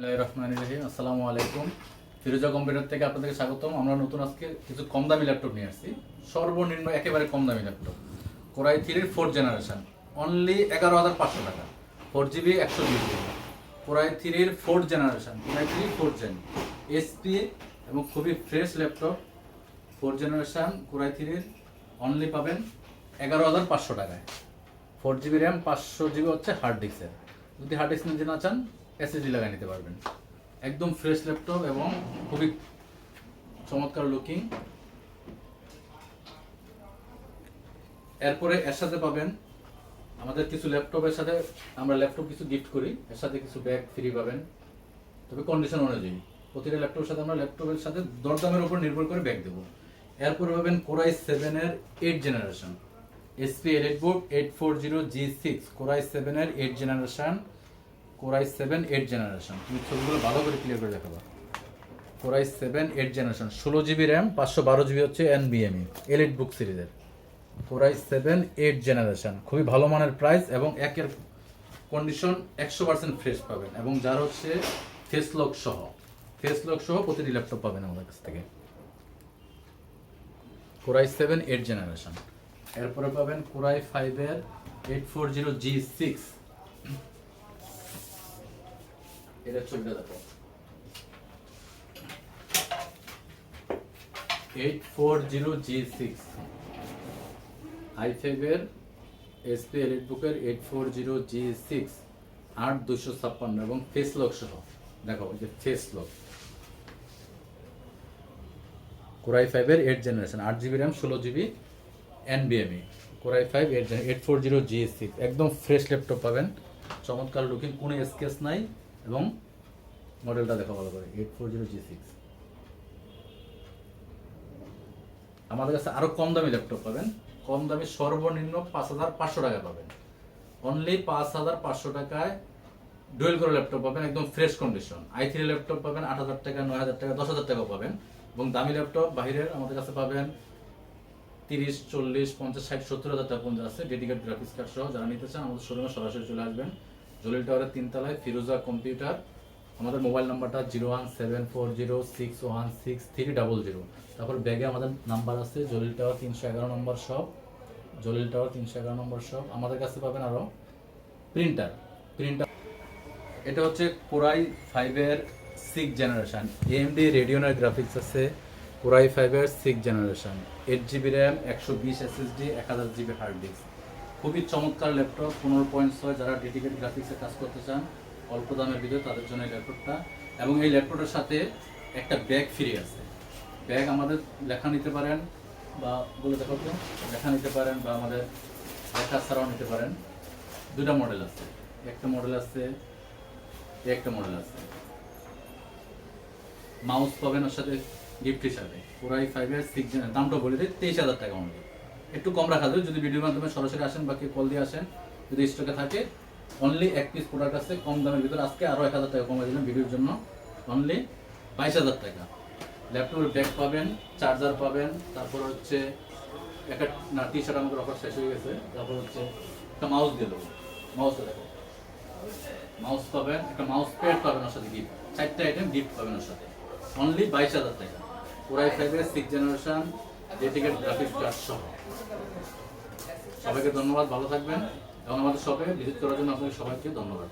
বিসমিল্লাহির রহমানির রহিম। আসসালামু আলাইকুম। ফিরোজা কম্পিউটার থেকে আপনাদেরকে স্বাগতম। আমরা নতুন আজকে কিছু কম দামি ল্যাপটপ নিয়ে আসছি। সর্বনিম্ন একেবারে কম দামি laptop, core i 3 4th generation, only 11,500 টাকা। 4GB 120GB, core i 3 4th generation, core i 3 4th gen, এসপি এবং খুবই fresh laptop. 4th generation core i 3 only পাবেন 11,500 টাকায়। 4GB র্যাম, 500GB হচ্ছে হার্ড ডিস্কের। যদি হার্ড ডিস্ক নিতে না চান, এসএসডি লাগিয়ে নিতে পারবেন। একদম ফ্রেশ ল্যাপটপ এবং খুবই চমৎকার লুকিং। এরপরে এর সাথে পাবেন আমাদের কিছু ল্যাপটপের সাথে, আমরা ল্যাপটপ কিছু গিফট করি, এর সাথে কিছু ব্যাগ ফ্রি পাবেন, তবে কন্ডিশন অনুযায়ী। প্রতিটা ল্যাপটপের সাথে আমরা ল্যাপটপের সাথে দরদামের উপর নির্ভর করে ব্যাগ দেবো। এরপরে পাবেন কোরাই 7 এর 8th generation, SP EliteBook 840G6, core i 7 এর 8th generation, core i 7 8th generation. তুমি ছবিগুলো ভালো করে ক্লিয়ার করে দেখাবা। Core i 7 8th generation, 16GB RAM, 512GB হচ্ছে NVMe এলিটবুক সিরিজের। কোরাই 7 8th জেনারেশন, খুবই ভালো মানের প্রাইস এবং একের কন্ডিশন 100% ফ্রেশ পাবেন, এবং যার হচ্ছে ফেস লক সহ প্রতিটি ল্যাপটপ পাবেন আমাদের কাছ থেকে। Core i 7 8th generation. এরপরে পাবেন কোরাই 5 এর 840G6, এটা ছবিটা দেখো, 840G6, i5 এর এসপি এলিটবুকের 840G6, 8256 এবং ফেস লক সহ। দেখো এই যে ফেস লক। কোরাই 5 এর 8th generation, 8GB RAM, 16GB NVMe, core i 5 840G6, একদম ফ্রেশ ল্যাপটপ পাবেন, চমৎকার লুকিং, কোনো স্কেচ নাই। এবং মডেলটা দেখো ভালো করে, 840G6। আমাদের কাছে আরো কম দামি ল্যাপটপ পাবেন, কম দামি সর্বনিম্ন 5,500 টাকা পাবেন, অনলি 5,500 টাকায় ডুয়েল কোর ল্যাপটপ পাবেন, একদম ফ্রেশ কন্ডিশন। i3 ল্যাপটপ পাবেন 8,000 টাকা, 9,000 টাকা, 10,000 টাকা পাবেন। এবং দামি ল্যাপটপ বাহিরের আমাদের কাছে পাবেন 30, 40, 50, 60, 70,000 টাকা পর্যন্ত আছে, ডেডিকেট গ্রাফিক্স কার্ড সহ। যারা নিতে চান আমাদের শোরুমে সরাসরি চলে আসবেন, জলিল টাওয়ারের 3 তলায়, ফিরোজা কম্পিউটার। আমাদের মোবাইল নাম্বারটা 0174006163000। তারপর ব্যাগে আমাদের নাম্বার আছে, জলিল টাওয়ার 311 নম্বর শপ, জলিল টাওয়ার 311 নম্বর শপ। আমাদের কাছে পাবেন আরও প্রিন্টার। এটা হচ্ছে কোরাই 5 এর 6th জেনারেশন, AMD রেডিয়নের গ্রাফিক্স আছে। কোরাই 5 এর 6th generation, 8GB RAM, 120 SSD, 1000GB hard disk. খুবই চমৎকার ল্যাপটপ, 15.6। যারা ডেডিকেট গ্রাফিক্সে কাজ করতে চান অল্প দামের ভিতরে, তাদের জন্য এই ল্যাপটপটা। এবং এই ল্যাপটপের সাথে একটা ব্যাগ ফ্রি আছে। ব্যাগ আমাদের লেখা নিতে পারেন, বা বলে দেখো তো, লেখা নিতে পারেন, বা আমাদের লেখা ছাড়াও নিতে পারেন। দুটা মডেল আছে, একটা মডেল আছে, একটা মডেল আছে। মাউস পাবেন ওর সাথে গিফট হিসাবে। কোরাই 5 এর 6 জেনারেশন, দামটা বলে দিই 23,000 টাকা অনলি। একটু কম রাখা যাবে যদি ভিডিওর মাধ্যমে সরাসরি আসেন বা কেউ কল দিয়ে আসেন, যদি স্টকে থাকে। অনলি এক পিস প্রোডাক্ট আছে কম দামের ভিতরে, আজকে আরও 1,000 টাকা কমে দিলাম ভিডিওর জন্য, অনলি 22,000 টাকা। ল্যাপটপের ব্যাগ পাবেন, চার্জার পাবেন, তারপর হচ্ছে একটা না টি শার্ট আমাদের অফার শেষ হয়ে গেছে। তারপর হচ্ছে একটা মাউস দিয়ে দেবো, মাউসটা দেখো, মাউস পাবেন, একটা মাউস প্যাড পাবেন ওর সাথে গিফট, 4টা আইটেম গিফট পাবেন ওর সাথে, অনলি 22,000 টাকা। কোরাই 5 এর 6th generation, dedicate graphics card সহ। সবাইকে ধন্যবাদ, ভালো থাকবেন, এবং আমাদের শপে ভিজিট করার জন্য আপনাদের সবাইকে ধন্যবাদ।